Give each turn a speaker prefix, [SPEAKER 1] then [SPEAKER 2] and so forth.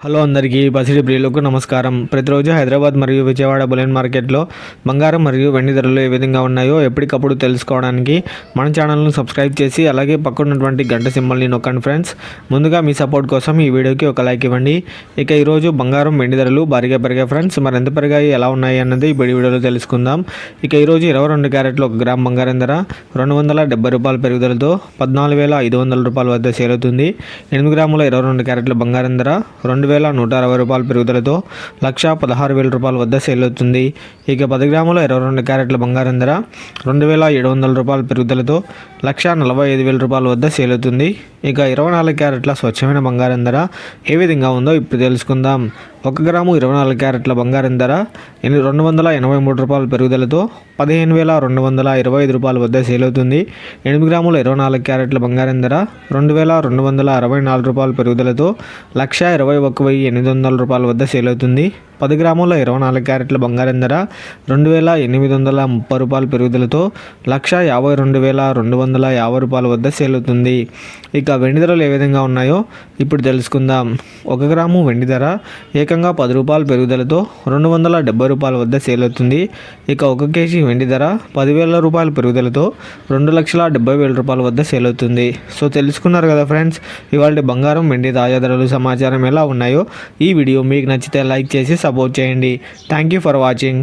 [SPEAKER 1] Hello అందరికీ బసిడి ప్రియులకు నమస్కారం. ప్రతిరోజు హైదరాబాద్ మరియు విజయవాడ బులియన్ మార్కెట్లో బంగారం మరియు వెండి ధరలు ఏ విధంగా ఉన్నాయో ఎప్పటికప్పుడు తెలుసుకోవడానికి మన ఛానల్ను సబ్స్క్రైబ్ చేసి అలాగే పక్కనున్నటువంటి గంట సింబల్ని నొక్కండి ఫ్రెండ్స్. ముందుగా మీ సపోర్ట్ కోసం ఈ వీడియోకి ఒక లైక్ ఇవ్వండి. ఇక ఈరోజు బంగారం వెండి ధరలు భారీగా పెరిగాయి ఫ్రెండ్స్. మరి ఎంత పెరిగాయి, ఎలా ఉన్నాయి అన్నది ఈ వీడియోలో తెలుసుకుందాం. ఇక ఈరోజు 22 క్యారెట్లు 1 గ్రామ్ బంగారం ధర ₹270 పెరుగుదలతో 14,500 వద్ద సేల్ అవుతుంది. 8 గ్రాముల 22 క్యారెట్ల బంగారం ధర ₹2,160 పెరుగుదలతో ₹1,16,000 వద్ద సేల్ అవుతుంది. ఇక 10 గ్రాముల 22 క్యారెట్ల బంగారం ధర ₹2,700 పెరుగుదలతో ₹1,45,000 వద్ద సేల్ అవుతుంది. ఇక 24 క్యారెట్ల స్వచ్ఛమైన బంగారం ధర ఏ విధంగా ఉందో ఇప్పుడు తెలుసుకుందాం. 1 గ్రాము 24 క్యారెట్ల బంగారం ధర ₹283 పెరుగుదలతో ₹15,225 వద్ద సేల్ అవుతుంది. 8 గ్రాముల 24 క్యారెట్ల బంగారం ధర ₹2,264 పెరుగుదలతో ₹1,21,800 వద్ద సేల్ అవుతుంది. 10 గ్రాముల 24 క్యారెట్ల బంగారం ధర ₹2,830 పెరుగుదలతో ₹1,52,250 వద్ద సేల్ అవుతుంది. ఇక వెండి ధరలు ఏ విధంగా ఉన్నాయో ఇప్పుడు తెలుసుకుందాం. 1 గ్రాము వెండి ధర ఏకంగా ₹10 పెరుగుదలతో ₹270 వద్ద సేల్ అవుతుంది. ఇక 1 కేజీ వెండి ధర ₹10,000 పెరుగుదలతో ₹2,70,000 వద్ద సేల్ అవుతుంది. సో తెలుసుకున్నారు కదా ఫ్రెండ్స్, ఇవాళ బంగారం వెండి తాజా ధరలు సమాచారం ఎలా ఉన్నాయో. ఈ వీడియో మీకు నచ్చితే లైక్ చేసి సపోర్ట్ చేయండి. Thank you for watching.